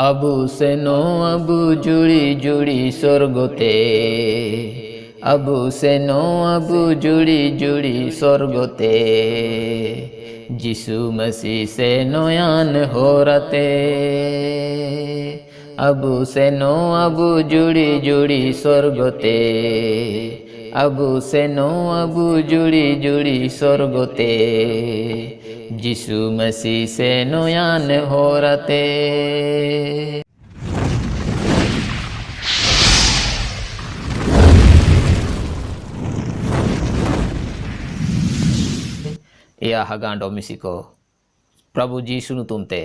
আবু সেনো আবু জুড়ি জুড়ি স্বর্গতে, আবু সেনো আবু জুড়ি জুড়ি স্বর্গতে, যিশু মসি সে নয়ান হোরতে। আবু সেনো আবু জুড়ি জুড়ি স্বর্গতে, আবু সেনো আবু জুড়ি জুড়ি স্বর্গতে, যিশু মসি সে নয়ান হোরতে। या हगांडो मिसिको प्रभु जीसु नुतुमते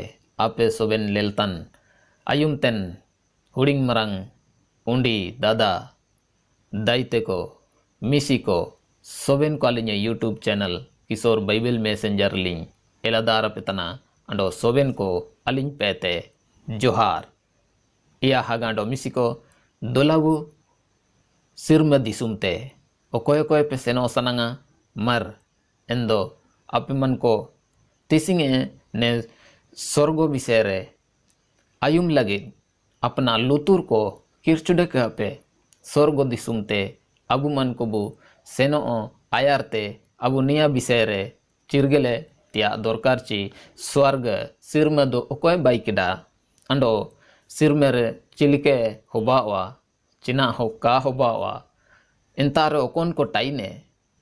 आपे सोबेन लेलतन आयुमतेन हुडिंग मरंग उंडी दादा दाइते को मिसिको सोबेन को अलिnya यूट्यूब चैनल किशोर बाइबल मैसेंजर लिंग एलादार पेतना अंडो सोबेन को अलिंग पेते जोहार। या हगांडो मिसिको दोलाबु सिरम दिसुमते ओकोय कोय पे सेनो सनंगा मर एंदो आपे मन को तिसिंगे ने स्वर्गो विषय रे आयुम लगे अपना लुतुर को किरचुडे के पे स्वर्गो दिसुमते अबु मन को बु सेनो आयारते अबु निया विषय रे चिरगेले तिया दरकार ची स्वर्ग सिरमे दो ओकोय बाइकिडा अंडो सिरमे रे चिलिके होबावा चिना हो का होबावा इंतारे ओकोन को टाइने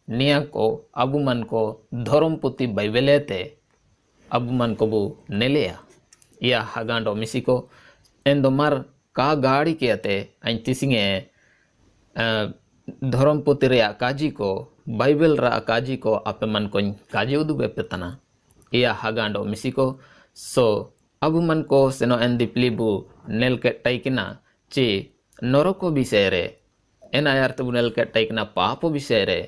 निया को अबु मन को धर्म पुति बाइबलेते अबु मन को बु नेलिया। या हगांडो मिसिको एंदो मर का गाड़ी के अते आइन तिसिंगे धर्म पुति रे काजी को बाइबल रा काजी को आपे मन को काजी उदु बेपेतना। या हगांडो मिसिको सो अबु मन को सेनो एंदी प्लीबु नेल के टाइकिना ची नरको विषय रे एन आयार्ते बु नेल के टाइकिना पापो विषय रे।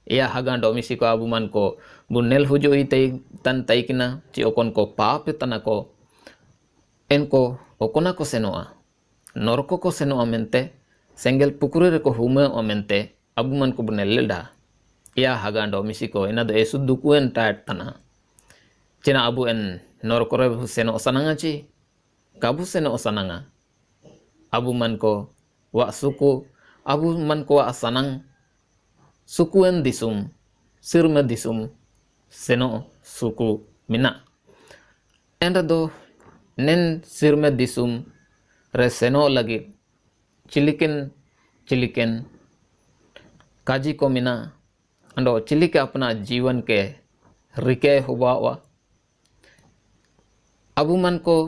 या हगांडो मिसिको अबु मन को बुनेल हुजो इते तन ताइकिना ची ओकोन को पाप तना को एनको ओकोना को सेनोआ नरको को सेनोआ मेंते सेंगेल पुकुरे रे को हुमे ओ मेंते अबु मन को बुनेल लेडा। या हगांडो मिसिको एना दो एसु दुकुएन टाट तना चिना अबु एन नरको रे सेनो सनंगा ची काबु सेनो सनंगा अबु मन को वा सुकु अबु मन को वा सनंग सुकुएन दिसुम सिरमे दिसुम सेनो सुकु मिना एंड दो नेन सिरमे दिसुम रे सेनो लगी चिलिकेन चिलिकेन काजी को मिना अंडो चिलिके अपना जीवन के रिके हुआ अबु मन को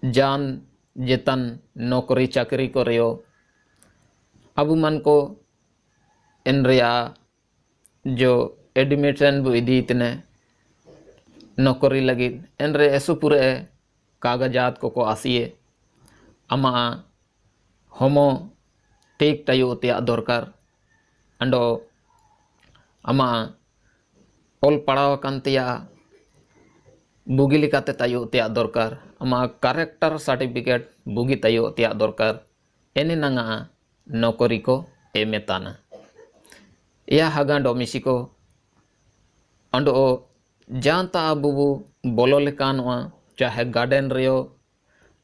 जान जेतन नौकरी चाकरी को रियो अबु मन को इन रिया जो एडमिशन बु इदी इतने नौकरी लगी इन रे ऐसो पूरे कागजात को आसिए अमा होमो ठीक टाइयो त्या दरकार अंडो अमा ओल पढ़ाव कांतिया बुगी लिकाते तायो त्या दरकार अमा कैरेक्टर सर्टिफिकेट बुगी तायो त्या दरकार एने नंगा नौकरी को एमेताना। या हगांडो मिसिको अंडो जानता बुबु बोलो लेकानवा चाहे गार्डन रियो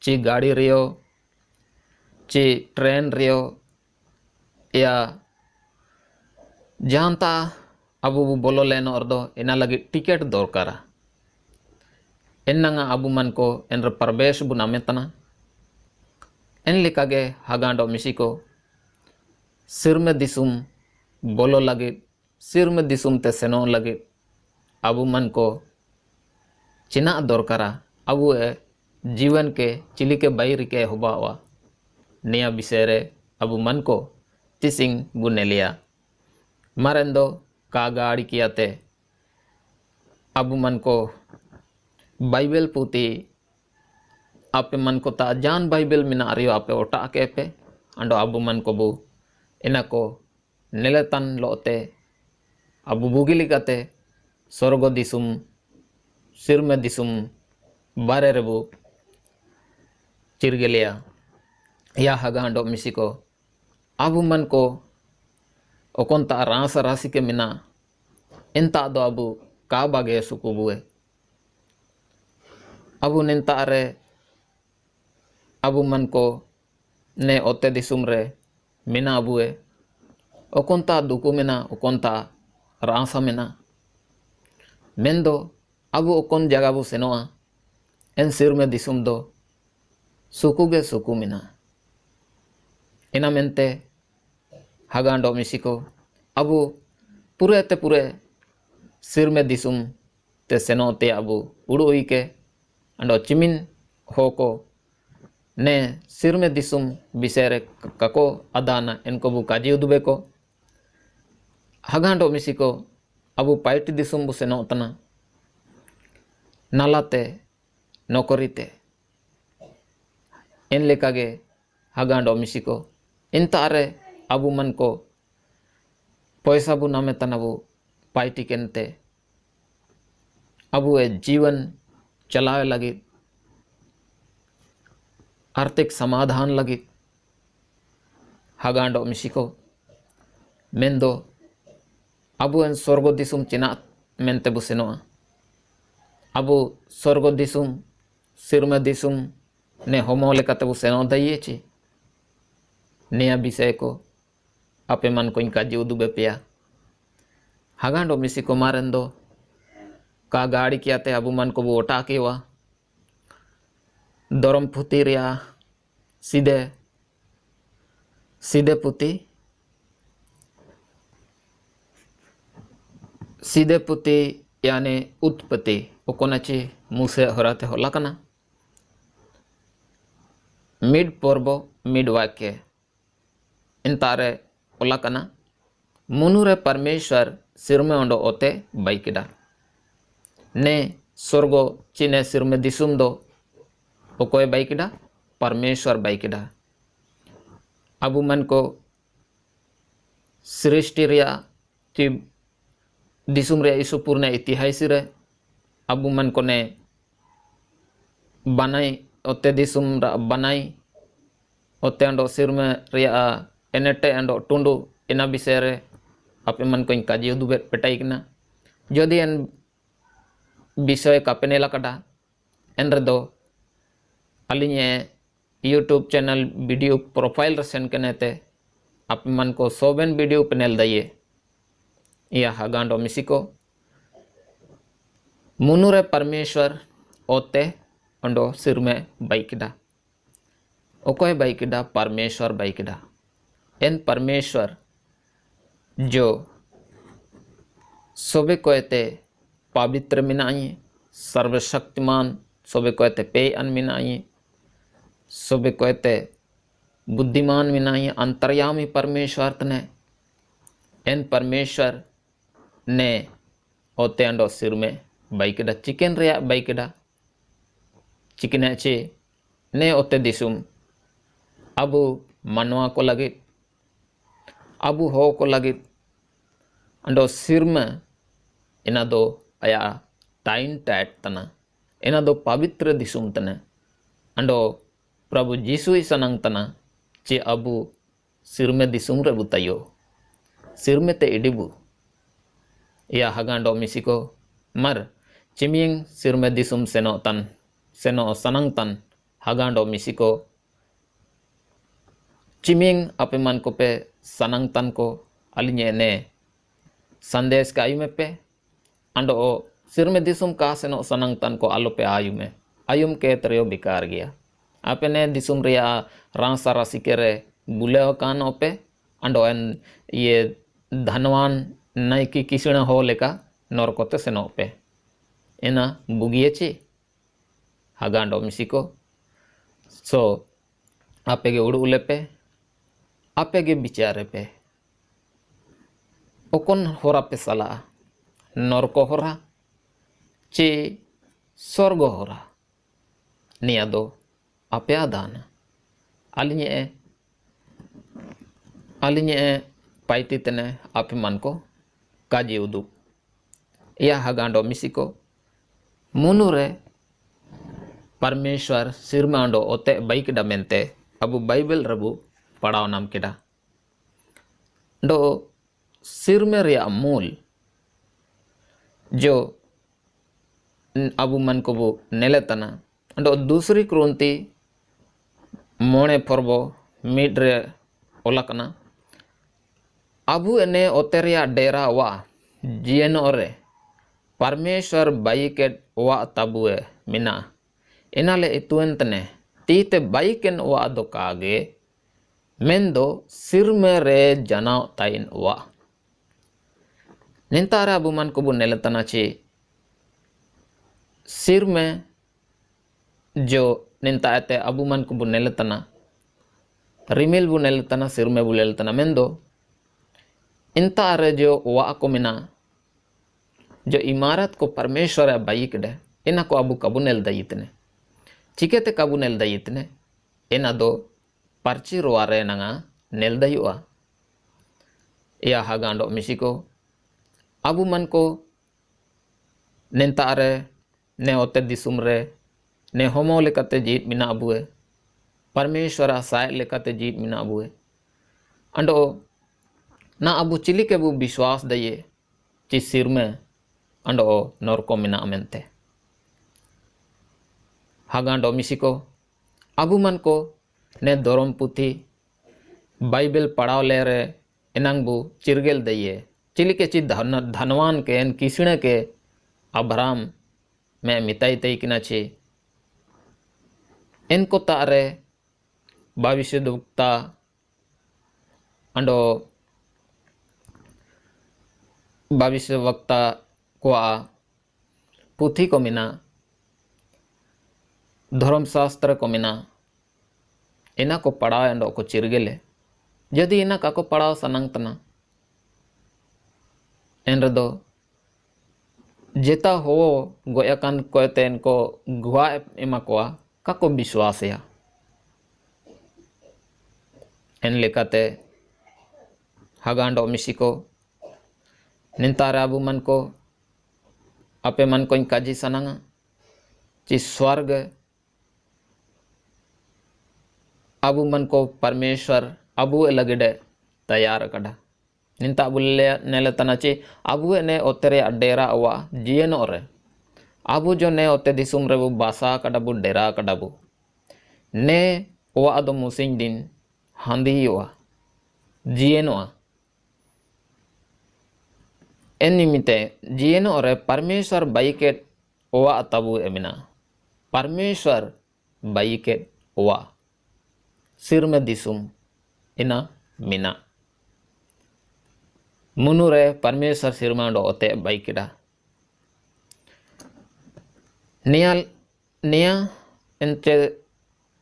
ची गाड़ी रियो ची ट्रेन रियो या जानता अबु बोलो लेनो अर्दो इना लगी टिकट दरकारा एन्नंगा अबु मन को एनर प्रवेश बु नामेतना एन लिकागे हगांडो मिसिको सिरमे दिसुम बोलो लगे सिरमे दिसुम ते सेनो लगे अबु मन को चिना दरकारा अबु जीवन के चिली के बाइर के होबावा निया विषय रे अबु मन को तिसिंग बुनेलिया मरेंदो का गाड़ी कियाते अबु मन को बाइबल पुती आपे मन को ता जान बाइबल मिना रियो आपे ओटा के पे अंडो अबु मन को बु इना को नेलेतन लोते अबु बुगी लिकाते स्वर्गो दिसुम सिरमे दिसुम बारे रेबु चिरगेलिया। या हगांडो मिसिको अबु मन को ओकोंता रास राशि के मिना इंता दो अबु का बागे सुकुबुए अबु निंता रे abu man ko ne ote disum re mina abue okonta duku mena okonta rasa mena mendo abu okon jaga bu senoa en sirme disum do suku ge suku mena ina mente hagando misiko abu pure sirme disum te senote abu udu ike ando cimin hoko ne sirme disum bisere kako adana enko bu kaji udubeko hagando misiko abu paiti disum bu senotana nalate nokorite en lekage hagando misiko intare abu man ko पैसा बु नामे तनाबु पाइटी केनते अबु ए जीवन चलावे लगी आर्थिक समाधान लगी हगांडो मिसिको मेंदो Abu N स्वर्ग दिसुम चिना मेंते बुसेनोआ अबु स्वर्ग दिसुम सिरमे दिसुम ने होमो लेकाते बुसेनो दइएची निया विषय को आपे मन को इनका जीव दुबे पिया हगांडो मिसिको मारेंदो का गाड़ी किया ते अबु मन को वो ओटा के वा दरम पुती रिया सीधे सीधे पुती यानी उत्पत्ति ओकोनाची मुसे हराते होला कना मिड पर्बो मिड वाक्य इंतारे ओला कना मुनुरे परमेश्वर सिरमे ओंडो ओते बाइकिडा ने स्वर्गो चिने सिरमे दिसुम दो ओकोय बाइकिडा परमेश्वर बाइकिडा अबु मन को सृष्टि रिया ची दिसुम रे ईसुपूर्ण इतिहासी रे अबु मन को ने बनाई ओते दिसुम बनाई ओते ओंडो सिरमे रिया एनेटे एंडो टुंडू इना विषय रे आपे मन को काजी उदुबे पेटाई कना जदि एन विषय का पेनेला कटा एन रेदो अलिने यूट्यूब चैनल वीडियो प्रोफाइल रे सेन कनेते आपे मन को सोबेन वीडियो पेनेल दइए या हगांडो मिसिको मुनुरे परमेश्वर ओते अंडो सिर में बाइकिडा ओकोय बाइकिडा परमेश्वर बाइकिडा एन परमेश्वर जो सोबे कोयते पवित्र मिनाई सर्वशक्तिमान सोबे कोयते पे अन मिनाई सोबे कोयते बुद्धिमान मिनाई अंतर्यामी परमेश्वर तने एन परमेश्वर ने ओते अंडो सिर में बाइकिडा चिकन रिया बाइकिडा चिकने चे ने ओते दिसुम अबु मनवा को लगे अबु हो को लगे अंडो सिर में इना दो आया टाइन टैट तना इना दो पवित्र दिसुम तना अंडो प्रभु जीसु सनंग तना चे अबु सिर में दिसुम रे बुतायो सिर में ते इडिबु या हगांडो मिसिको मर चिमिंग सिर में दिसुम सेनो सनंग तन हगांडो मिसिको चिमिंग अपे मन को पे सनंग तन को अलिने ने संदेश का आयु में पे अंडो सिर में दिसुम का सेनो सनंग तन को आलो पे आयुम के तरयो बिकार गया आपे ने दिसुम रिया रांसा राशि के रे बुले कान ओपे अंडो एन ये धनवान नई की किसण हो लेका नरकोते सेनो पे इना बुगिए ची हगांडो मिसिको सो आपे के उड़ुले पे आपे के बिचारे पे ओकोन होरा पे सला नरको होरा चे स्वर्ग होरा निया दो आपे आदान अलिnye पाइती तने आपे मन को काजी उदु या हगांडो मिसिको मुनुरे परमेश्वर सिरमांडो ओते बाइकिडा मेंते अबु बाइबल रबु पढ़ाओ नाम किडा डो सिर में रिया मूल जो अबु मन को वो नेले तना डो दूसरी क्रांति मोणे पर्व मिड रे ओलाकना अबु एने ओतेरिया डेरा वा जियन ओरे परमेश्वर बाइकेट वा तबुए मिना इनाले इतुएंतने तीते बाइकेन वा दो कागे मेंदो सिरमे रे जनाव ताइन वा निंतारा अबु मन को बु नेलतना ची सिर में जो निंताते अबु मन को बु नेलतना रिमिल बु नेलतना सिर में बु नेलतना मेंदो इंतारे जो वा को मिना जो इमारत को परमेश्वर बाइक डे इना को अबु कबु नेल दयितने चिकेते कबु नेल दयितने इना दो पर्ची रोआरे नंगा नेल दयुआ या हागांडो मिसिको अबु मन को निंतारे ने ओते दिसुम रे ने होमो लेकाते जीत मिना अबुए परमेश्वर साय लेकाते जीत मिना अबुए अंडो ना अबु चिली के बु विश्वास दये ची सिर में अंडो नरको मिना मेंते हागांडो मिसिको अबु मन को ने दरम पुथी बाइबल पढ़ाव ले रे इनांग बु चिरगेल दये चिली के ची धनवान के एन किसणे के अब्राम में मिताई तई किना ची इनको तारे भविष्य दुक्ता अंडो भविष्य वक्ता को पुथी को मिना धर्मशास्त्र को मिना इना को पढ़ाव अंडो को चिरगेले यदि इना का को पढ़ाव सनंग तना एन रदो जेता हो गोयाकान कोयते इनको गुआ एमा कोआ काको विश्वास या एन लेकाते हागांडो मिसिको निंतारे अबु मन को अपे मन को काजी सनांगा ची स्वर्ग अबु मन को परमेश्वर अबु लगडे तैयार कड़ा निंता अबु नेले तनाची अबु ने ओतेरे डेरा अवा जियन ओरे अबु जो ने ओते दिसुम रे बु बासा कडाबु डेरा कडाबु ने ओवा दो मुसिंग दिन हांदी ओवा जियन ओवा एन निमिते जियन ओरे परमेश्वर बाइकेट ओवा तबु एमिना परमेश्वर बाइकेट ओवा सिर में दिसुम इना मिना मुनुरे परमेश्वर सिर में ओते बाइकेडा निया इनचे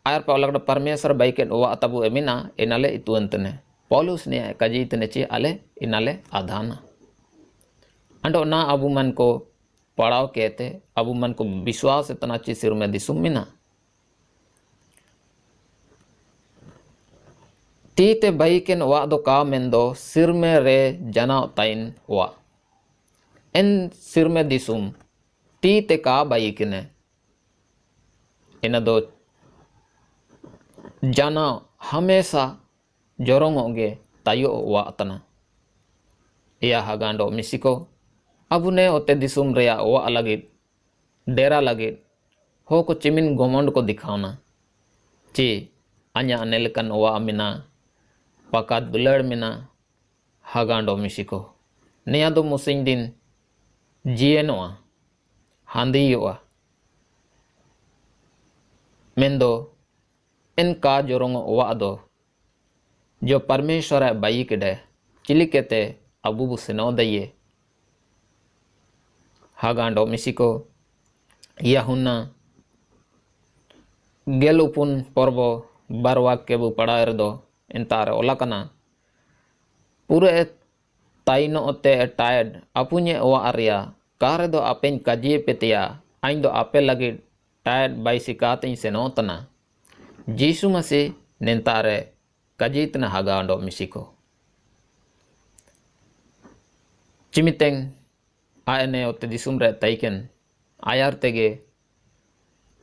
आयर पावलकड़ परमेश्वर बाइकेट ओवा तबु एमिना इनाले इतुअंतने पौलुस निया कजीतने ची आले इनाले आधाना अंडो ना अबु मन को पढ़ाव कहते अबु मन को विश्वास इतना ची सिर में दिसुम मिना तीते बाइकेन वा दो का मेंदो सिर में रे जनाव ताइन वा एन सिर में दिसुम तीते का बाइकेने इन दो जनाव हमेशा जोरोंगे तायो वा तना या हागांडो मिसिको अबु ने ओते दिसुम रेया वा लगित डेरा लगित हो को चिमिन गोमंड को दिखावना ची अन्या अनेलकन वा मिना पकात बुलड़ मिना हागांडो मिसिको निया दो मुसिंग दिन जियनोआ हांदियोआ मेंदो इनका जोरोंग ओवा दो जो परमेश्वर बाई केडे चिली केते अबु बुसेनो दये हागांडो मिसिको याहुना गेलुपुन पर्वो बारवाक के बु पढ़ाएर दो इंतारे ओलाकना पूरे ताइनो ओते टायड अपुन्ये ओवा आरिया कारे दो अपेन काजिए पेतिया आइन दो आपे लगी टायड बाइसिकाते सेनोतना जीसु मसी निंतारे कजीतना हागांडो मिसिको चिमितेंग आयने ओते दिसुम रे ताइकेन आयार तेगे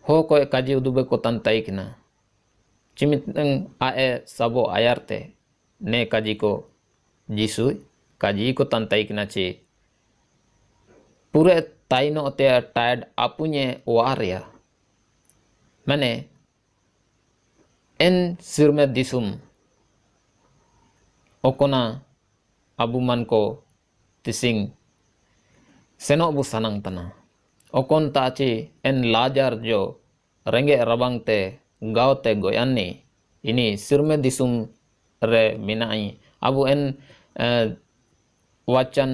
हो को काजी उदुबे को तन ताइकना चिमितेंग आए सबो आयारते ने काजी को जीसु काजी को तन ताइकना ची पूरे ताइनो ओते टायड आपुन्ये वारिया मैंने en sirme disum okona abu man ko tising senok bu sanang tana okon taci en lajar jo renge rabang te gaw te goyanni ini sirme disum re minai abu en wacan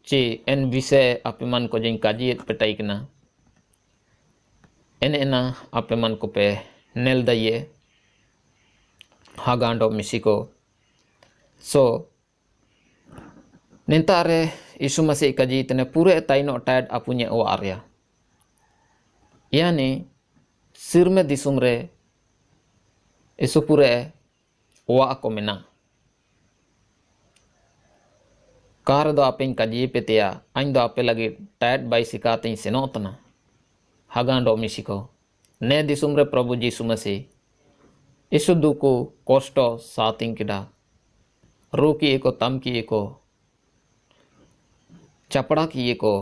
ci en vise apiman ko jeng kajiet petai kena en ena apiman ko pe nel daye hagando misiko so nentare isu masih kaji tene pure taino tad apunya o arya yani sirme disum re isu pure wa ako mena kar do apen kaji petia ain do ape lagi tad bai sikatin senotana hagando misiko ne disum re Prabhu Yeshu Masih isu duku kosto sating kida ruki eko tamki eko चपड़ा किए को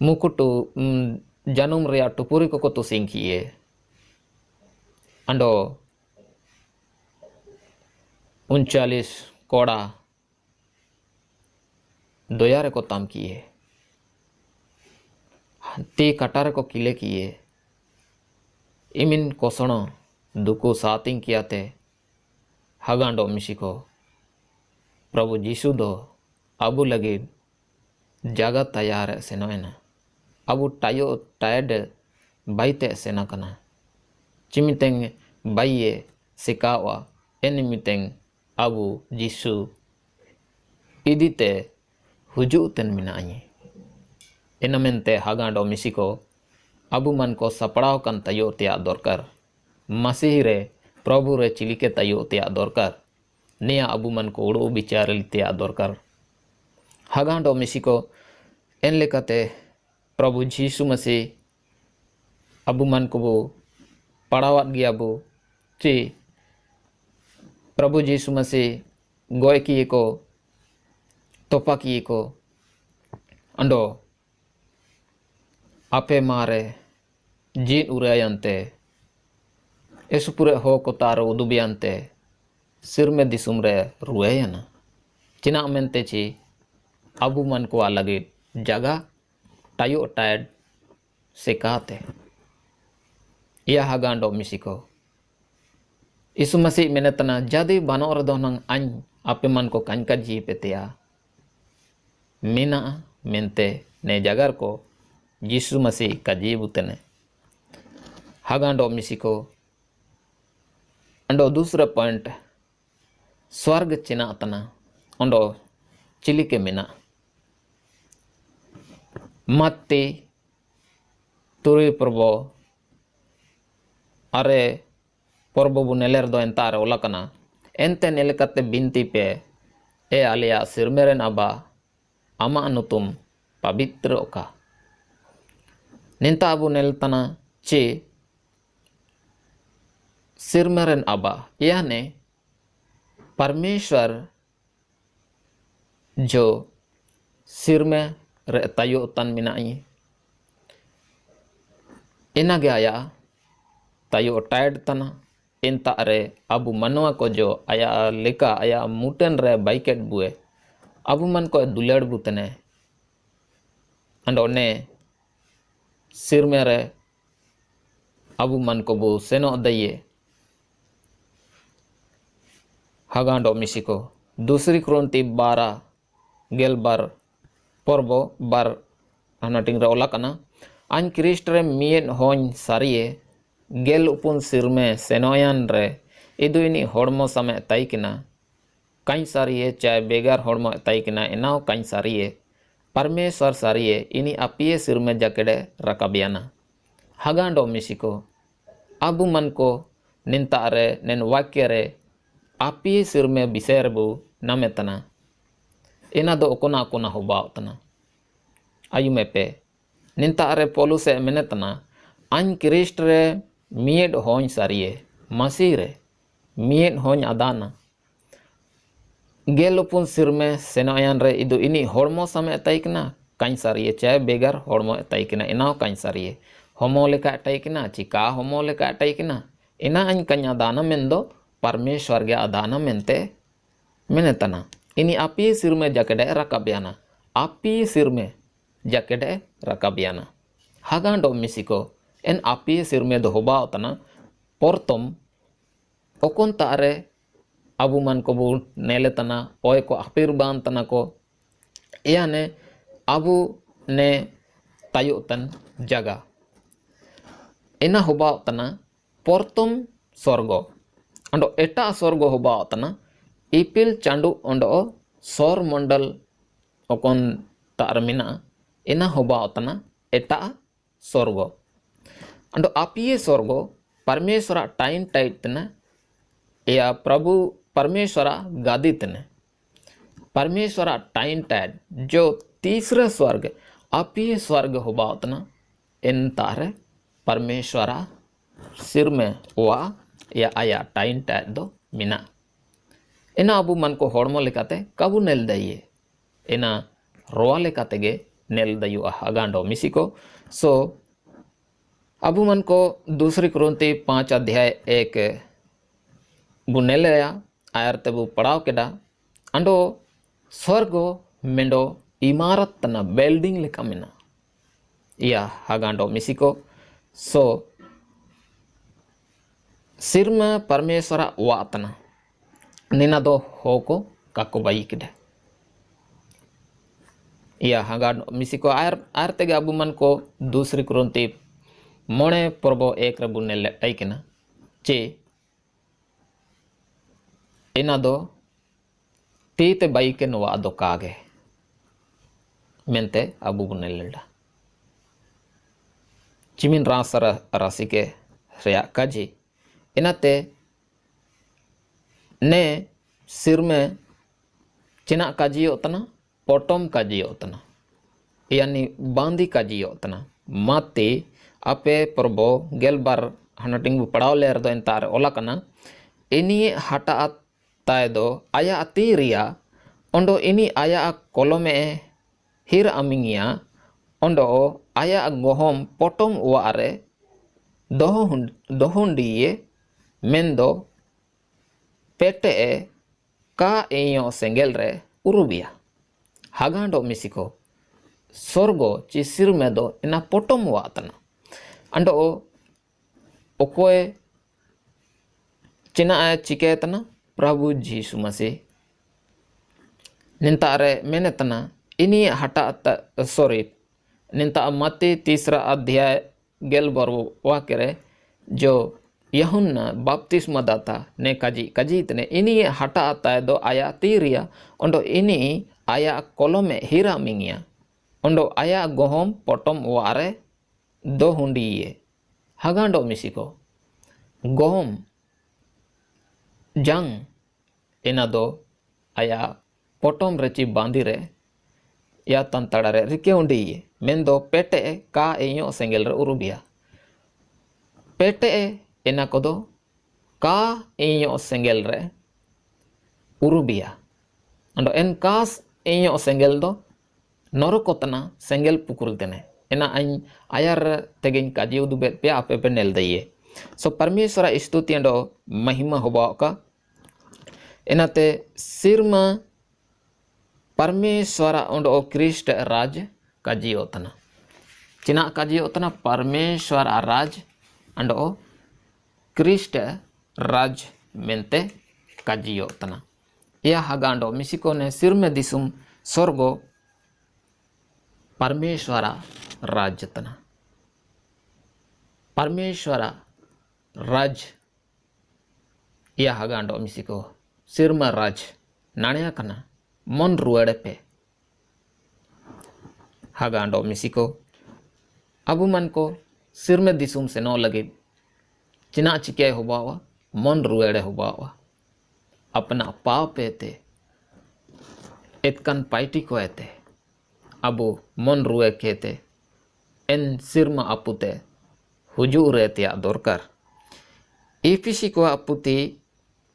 मुकुटु जनुम रिया टुपुरी को तुसिंग किए अंडो 39 कोड़ा दोयारे को तम किए ती कटारे को किले किए इमिन कोसणो दुको सातिंग किया ते हगांडो मिशिको प्रभु यीशु दो abu lagi jaga tayar senoena abu tayo tayad baite sena kana cimiteng baye sikawa enimiteng abu jisu idite huju ten minai enamente hagando misiko abu man ko sapड़ाव kan tayo tia dorkar masih re प्रभु re चिलिके tayo tia dorkar niya abu man ko udu bicara tia dorkar हगांडो मिसिको एन लेकाते प्रभु यीशु मसीह अबु मन को बो पढ़ावत गया बो ची प्रभु यीशु मसीह गोय किए को तोपा किए को अंडो आपे मारे जीन उरायंते एसुपुरे हो को तारो उदुबियंते सिर में दिसुम रे रुएयना चिना मेंते ची abu man ko alagi jaga tayo tayad sekate ia hagando misiko isu masih menetana jadi banor donang an ape man ko kan kaji petia mina mente ne jagar ko Yesu masih kaji butene hagando misiko ando दूसरा point स्वर्ग चिना तना अंडो chilli के मिना मत्ती तुरी प्रभो अरे प्रभु बुनेलर दो एंतारे ओलकना एंते नेलकते बिनती पे ए आलिया सिरमेरन अबा अमा नुतुम पवित्र ओका निंता अबु नेलतना ची सिरमेरन अबा यानी परमेश्वर जो सिर में तायो तन Minai ina gaya tayo tired tana inta re abu manwa ko jo aya leka aya muten re baiket bue abu man ko dulad butene and one sir mere abu man ko bu seno daye hagando misiko दूसरी क्रोंती 12 गेल बार पर्बो बार हनाटिंग रे ओला कना आन Christ रे मियन होन सारिये गेल उपुन सिरमे सेनोयान रे इदुइनी होड़मो समय ताइकिना काई सारिये चाहे बेगार होड़मो ताइकिना एनाव काई सारिये परमेश्वर सारिये इनी अपिये सिरमे जकेडे रकाबियाना हगांडो मिसिको अबु मन को निंता रे नेन वाक्य रे अपिये सिरमे बिसेर बु नमेतना ina do okona okona hobautana ayume pe ninta are poluse menetana an krist re mied hoñ sarie masire mied hoñ adana gelupun sirme senoyan re idu ini hormo same taikna kañ sarie chahe begar hormo taikna inaw kañ sarie homo leka atai kina cika homo leka atai kina ina añ kanya dana mendo परमेश्वर ge adana mente menetana ini api sirme jakede rakabiana api sirme jakede rakabiana hagando misiko en api sirme do hoba otana portom okon tare abu man ko bu neletana oy ko apir ban tana ko iane abu ne tayutan jaga ena hoba otana portom sorgo ando eta sorgo hoba otana ipil chandu ondo sor mondal okon tarmina ena hoba otana eta sorgo ando apiye sorgo परमेश्वरा time टाइटने या प्रभु परमेश्वरा गादितने परमेश्वरा time tight जो तीसरे स्वर्ग अपिय स्वर्ग होबा उतना इन तारे परमेश्वरा सिर में वा या आया टाइम टाइट दो मिना इना अबू मन को होड़मो लेकाते कबू नेल दइए इना रोआ लेकाते गे नेल दयु अगांडो मिसिको सो अबू मन को दूसरी कुरुंती 5 अध्याय 1 बुनेलया आयर ते बु पड़ाव केडा अंडो स्वर्गो मेंडो इमारत तना बिल्डिंग लेका मिना या हागांडो मिसिको सो सिर्म परमेश्वरा वातना निना दो होको काको बाई केडा या हागांडो मिसिको आयर ते अबू मन को दूसरी कुरुंती मोणे पर्बो एक रे बुनेल टाइकना चे इना दो तीते बाइके नवा दो कागे मेंते अबू बुनेलडा चिमिन रासर रासिके रेया काजी इनाते ने सिर में चिना काजी होतना पोटम काजी होतना यानी बांदी काजी होतना माते आपे पर्बो गेलबार हनटिंग पड़ाव लेर दो इंतार ओला कना इनी हटा ताय दो आया अतीरिया ओंडो इनी आया कोलोमे हिर अमिंगिया ओंडो आया गोहम पोटम वारे दोहुंडिये मेंदो पेटे का एयो सेंगेल रे उरुबिया हागांडो मिसिको स्वर्गो चिसिर में दो इना पोटम वातना अंडो ओकोए चिना चिकेतना प्रभु जीसु मसीह निंतारे मेनेतना इनी हटा सॉरी निंता मत्ती 3 अध्याय गेलबर वाकरे जो यहुन्ना बपतिस्मा दाता ने काजी तने इनी हटा आता दो आया तीरिया ओंडो इनी आया कोलोमे हीरा मिंगिया ओंडो आया गोहम पोटम वारे दो हुंडिये हागांडो मिसिको गोहम जंग इना दो आया पोटम रची बांधी रे या तंतड़ा रे रिके हुंडिये मेंदो पेटे का एयो सेंगेल रे उरुबिया पेटे इना कोदो का एयो सेंगेल रे उरुबिया अंडो एन कास एयो सेंगेल दो नरकोतना सेंगेल पुकुल देने एना आयर तेगिन काजी उदुबे पे आपे पे नेल दइए सो परमेश्वर स्तुति अंडो महिमा होबा का एनाते सिरमा परमेश्वर अंडो क्रिस्ट राज काजी होतना चिना काजी होतना परमेश्वर राज अंडो क्रिस्ट राज मेंते काजी होतना या हागांडो मिसिको ने सिर में दिसुम स्वर्गो परमेश्वरा राज्यतना परमेश्वरा राज या हागांडो मिसिको सिरमा राज नाणया कना मन रुआड़े पे हागांडो मिसिको अबू मन को सिर में दिसुम से नो लगे चिना चिके हुबावा मन रुआड़े हुबावा अपना पापे ते इतकन पाइटी को एते अबू मन रुए केते एन सिरमा अपुते हुजूर रहते दरकार इफिसी को अपुती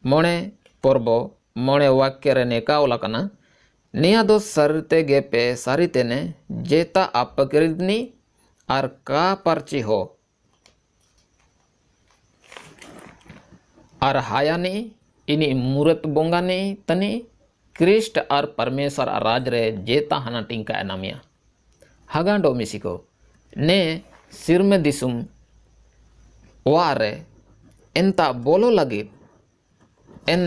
मोणे पर्बो मोणे वाक्य रे नेकावला कना निया दो सरते गे पे सारिते ने जेता अपकरिदनी ar ka parci ho ar hayani ini murat bongani tani Krist ar परमेश्वर राज रे जेता हना टिंका एनामिया हगांडो मिसिको ने सिरमे दिसुम वारे एंता बोलो लगी एन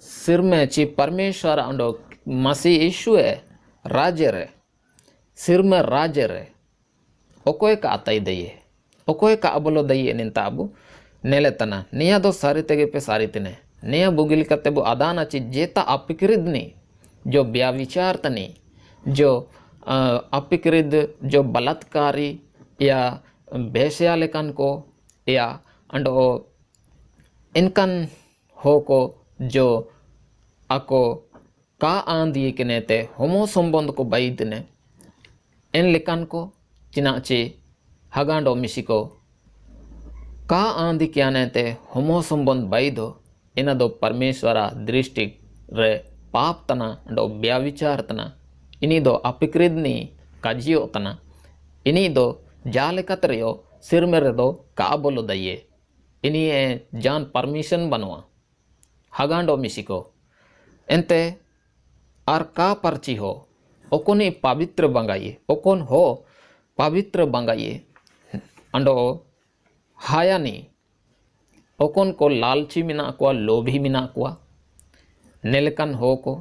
सिरमे ची परमेश्वर अंडो मसीह यीशु है राज्य रे सिरमे राज्य रे ओकोय का आताई दइए ओकोय का अबलो दइए निंता अबु नेले तना निया दो सारी तेगे पे सारी तिने निया बुगिल कते बु आदाना ची जेता अपिकृदनी जो व्याविचार तनी जो अपिकृद जो बलात्कारी या बेस्या लेकन को या अंडो इनकन हो को जो ako ka andi kenete homo संबंध को बाइदने इन लेकन को चिनाचे हगांडो मिसिको का आंदी क्या नेते होमो संबंध बाइदो इना दो परमेश्वरा दृष्टि रे पाप तना डो व्याविचार तना इनी दो अपिकृदनी काजियो तना इनी दो जाले कतरियो सिर मेरे दो का बोलो दइए इनी जान परमिशन बनवा हगांडो मिसिको एंते आर का पर्ची हो ओकोनी पवित्र बंगाइए ओकोन हो पवित्र बंगाइए अंडो हायानी ओकोन को लालची मिना को लोभी मिना को नेलकन हो को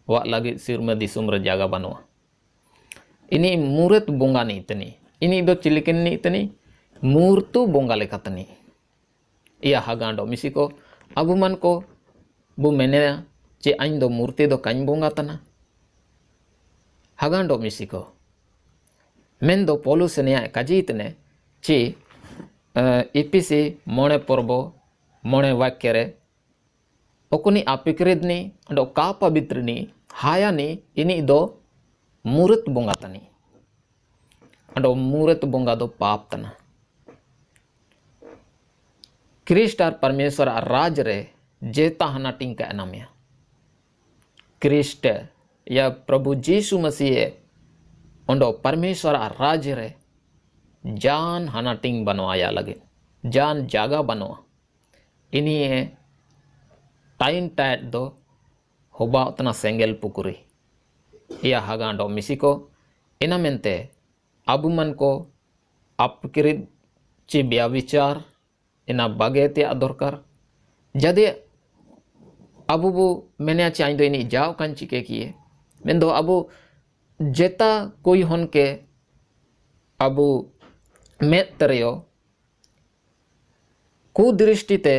वा लगे सिर में दिसुम रे जागा बनवा इनी मूर्त बोंगा नी इतनी इनी दो चिलिकिन नी इतनी मूर्तु बोंगा लेकतनी या हगांडो मिसिको अबु मन को बु मेने चे आइन दो मूर्ति दो काइन बोंगा तना हगांडो मिसिको मेन दो पोलुस ने काजीत ने चे इपिसी मोणे पर्बो मोणे वाक्य रे ओकुनी अपिकृदनी अंडो का पवित्रनी हायानी इनी दो मूर्त बोंगा तनी अंडो मूर्त बोंगा दो पाप तना क्रिस्ट आर परमेश्वर आर राज रे जेता हना टिंका एनामिया क्रिस्ट या प्रभु जीसु मसीह ओंडो परमेश्वर आर राज रे जान हना टिंग बनवाया लगे जान जागा बनवा इनी टाइन टाइट दो होबा उतना सेंगेल पुकुरी या हगांडो मिसिको इना मेंते अबु मन को अपकृत ची व्याविचार इना बागेते अदरकार जदे अबु बु मेने चाइन दो इनी जाओ कान चिके किए मेंदो अबु जेता कोई हन के अबु मेत तरेयो कुदृष्टिते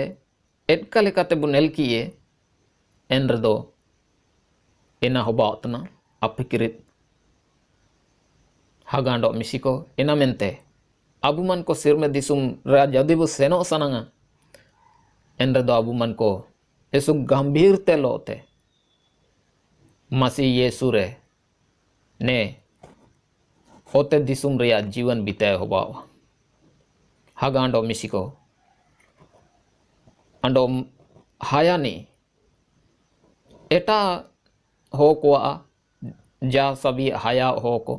एटका लेकाते बु नेल किए एन रदो इना होबा उतना अपिकृत हगांडो मिसिको इना मेंते अबु मन को सिर में दिसुम जदि बु सेनो सनांगा एन रदो अबु मन को एसु गंभीर ते लोते मसीह येसु रे ने ओते दिसुम रिया जीवन बिताए होबा हगांडो मिसिको अंडो हायानी एटा हो को जा सभी हाया हो को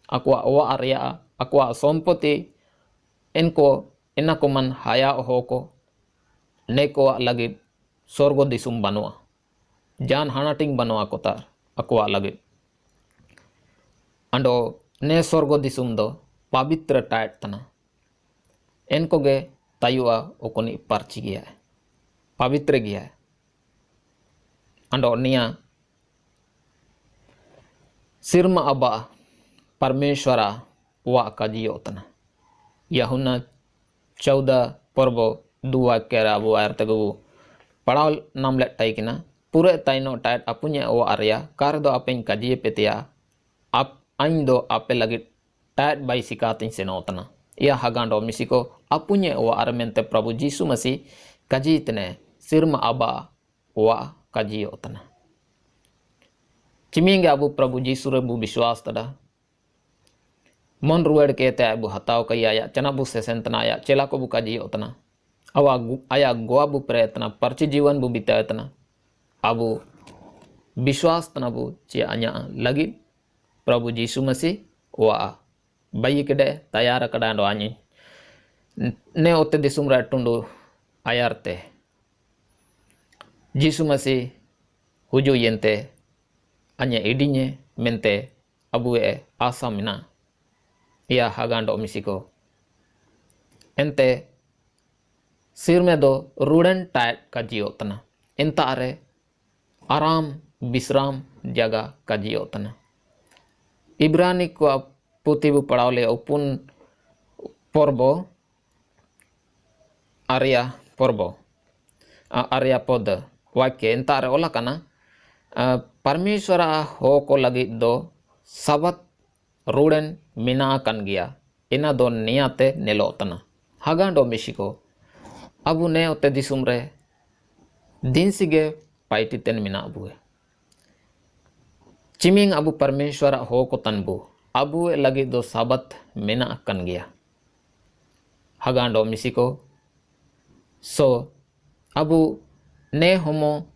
अक्वा ओआ रिया अक्वा संपत्ति इनको इना को मन हाया हो को ने को लगे स्वर्गो दिसुम बनवा जान हानाटिंग बनवा को तार अक्वा लगे अंडो ने स्वर्गो दिसुम दो पवित्र टाइट तना इनको गे तायुआ ओकोनी पर्ची गया है पवित्र गया है अंडो निया सिरमा अबा परमेश्वरा वा काजियो तना यहुना 14 पर्व दुआ केरा वो आयर तगु पढ़ाव नाम ले टाइकिना पूरे ताइनो टाइट अपुन्या वो आर्या कार दो अपेन काजिए पेतिया आप आइन दो आपे लगे टाइट बाई सिकातिन से नौतना या हगांडो मिसिको अपुन्या वो आरमेंते प्रभु जीसु मसीह काजितने सिरमा अबा वा काजियो तना चिमिंगे अबु प्रभु जीसु रे बु विश्वास तड़ा मन रुएड के ते अबु हताव कया या चना बु सेंतना या चेला को बु काजियो तना अवा आया गोवा बु प्रयत्न पर्ची जीवन बु बितायतना अबु विश्वास तना बु चे अन्या लगी प्रभु जीसु मसीह वा bayi kede tayar kada ando anyi ne ote disum ra tundu ayarte Jisu masih huju yente anya idinye mente abu asa mina ia hagando misiko ente sirme do ruden tait kajiyo tana enta are aram bisram jaga kajiyo tana Ibrani ko putibu padaule upun porbo Arya porbo Arya pod वाक्य entar ola kana परमेश्वरा हो को लगी दो sabat ruden mina kan gया ina do niate nelotana hagando misiko abu ne ote disum re din sige paititen mina abu ciming abu परमेश्वरा हो को tanbu abu lagi do sabat mina kan gया hagando misiko so abu ne homo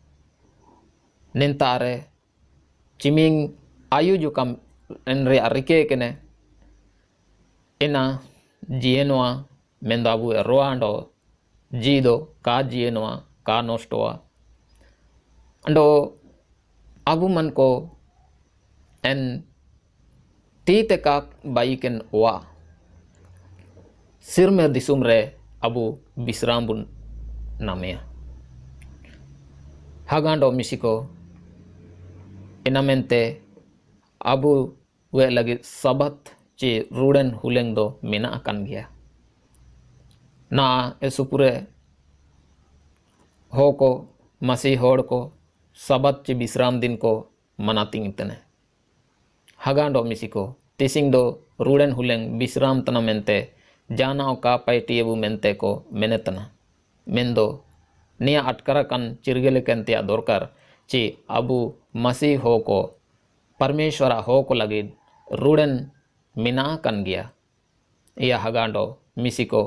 nentare ciming ayu jukam enre arike kene ena jienoa mendabu roando jido ka jienoa ka nostoa ando abu man ko en tite ka baiken wa sirmer disumre abu bisrambun namea hagando misiko enamente abu we lagi sabat ci ruden huleng do mina akan gya na esupure hoko masih hod ko sabat ci bisram din ko manating itene hagando misiko tising do ruden huleng bisram tanamente jana oka paiti ebu mente ko menetana mendo nia atkara kan cirgele kentia dorkar ci abu masih ho ko परमेश्वरा हो को लगी रूडन मिना कन गया या हगांडो मिसिको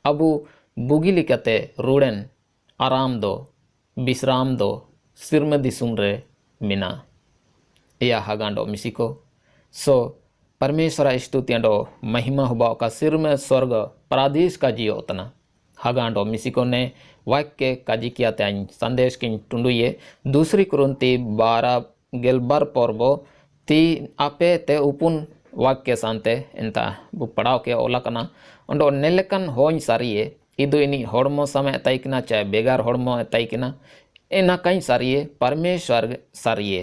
अबु बुगिली कते रूडन आराम दो विश्राम दो सिरम दिसुम रे मिना या हगांडो मिसिको सो परमेश्वरा स्तुतियांडो महिमा हुबा का सिरम स्वर्ग पराधीश का जियो तना हगांडो मिसिको ने वाक्य काजी किया त्यान संदेश की टुंडुये दूसरी कुरुंती 12 गेलबार पर्बो ती आपे ते उपun वाक्य सांते एंता बु पढ़ाव के ओला कना ओंडो नेलेकन होñ सारिये इदु इनी होड़मो समय ताइकना चाहे बेगार होड़मो ताइकना एना कई सारिये परमेश्वर सारिये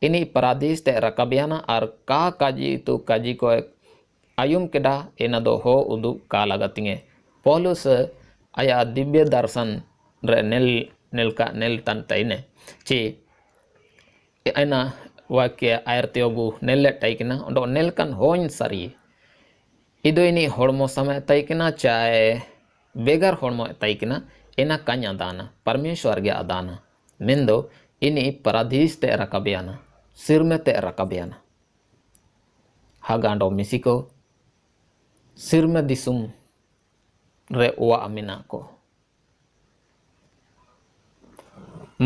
इनी पराधीश ते रकबियाना आर का काजी तु काजी को आयुम केडा एना दो हो उदु का लागतिंगे पौलुस आया दिव्य दर्शन रे नेल तन तैने ची एना वाक्य आयरते अबु नेले ताइकना ओंडो नेलकन होñ सारी इदो इनी होड़मो समय ताइकना चाहे बेगार होड़मो ताइकना एना कान्या दाना परमेश्वर गे अदाना मेंदो इनी पराधीश ते रकबियाना सिरमे ते रकबियाना हागांडो मिसिको सिरमे दिसुम रे ओवा अमिना को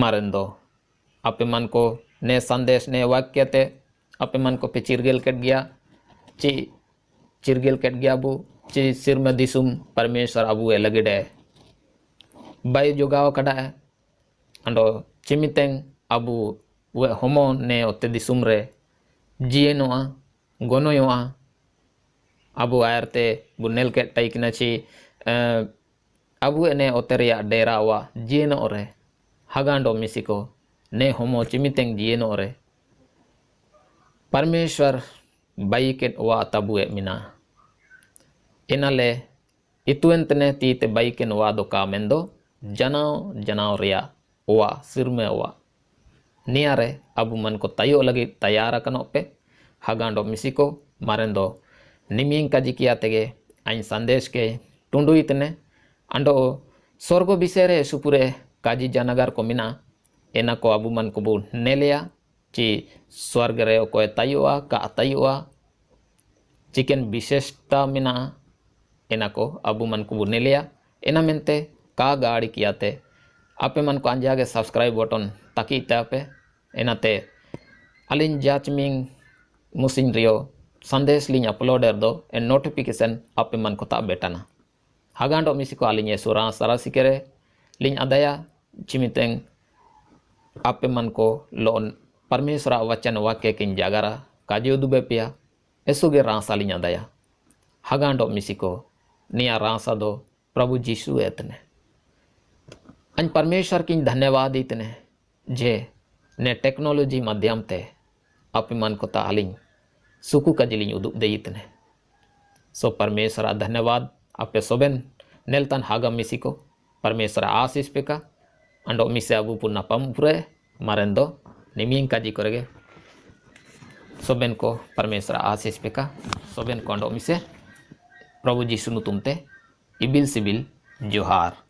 मारेंदो आपे मन को ने संदेश ने वाक्य ते आपे मन को पे चिरगेल कट गया ची चिरगेल कट गया अबू ची सिर में दिसुम परमेश्वर अबू ए लगे डे बाई जोगाव कड़ा है अंडो चिमितेंग अबू वे होमो ने ओते दिसुम रे जिए नोआ गोनोयोआ अबू आयरते बुनेल के टाइकना ची अबू ने ओते रिया डेरा वा जिए नो रे हगांडो मिसिको ने होमो चिमितेंग जिएनो रे परमेश्वर बाइकेट वा तबुए मिना इनाले इतुएंतने तीते बाइकेन वा दो का मेंदो जनाव रिया वा सिरमे वा नियारे अबु मन को तयो लगी तैयार कनो पे हगांडो मिसिको मारेंदो निमिंग काजी किया तेगे आइन संदेश के टुंडु इतने अंडो स्वर्गो बिसेरे सुपुरे काजी जानगर को मिना एना को अबु मन को बु नेलिया ची स्वर्ग रे को तयुआ का तयुआ चिकन विशेषता मिना एना को अबु मन को बु नेलिया एना मेंते का गाड़ी कियाते आपे मन को अंजागे सब्सक्राइब बटन ताकि तापे एनाते अलिन जाचमिंग मुसिन रियो संदेश लिंग अपलोडर दो एन नोटिफिकेशन आपे मन को ता बेटाना हागांडो मिसिको आलिंग सुरा सारा सिकेरे लिंग अदया चिमितेंग आपे मन को लोन परमेश्वर वचन वाक्य किन जागरा काजो दुबे पिया एसुगे रासा लिंग अदया हागांडो मिसिको निया रासा दो प्रभु जीसु एतने अन परमेश्वर की धन्यवाद इतने जे ने टेक्नोलॉजी माध्यम ते आपे मन को तालिंग सुकु कजिलिंग उदुप दे इतने सो परमेश्वर धन्यवाद आपे सोबेन नेल्तन हागम मिसिको परमेश्वर आशीष पेका अंडो मिसे अबू पुन्ना पमपुरे मारेंदो निमिंग काजी करेगे सोबेन को परमेश्वर आशीष पेका सोबेन को अंडो मिसे प्रभु जीसु नुतुमते इबिल सिबिल जोहार।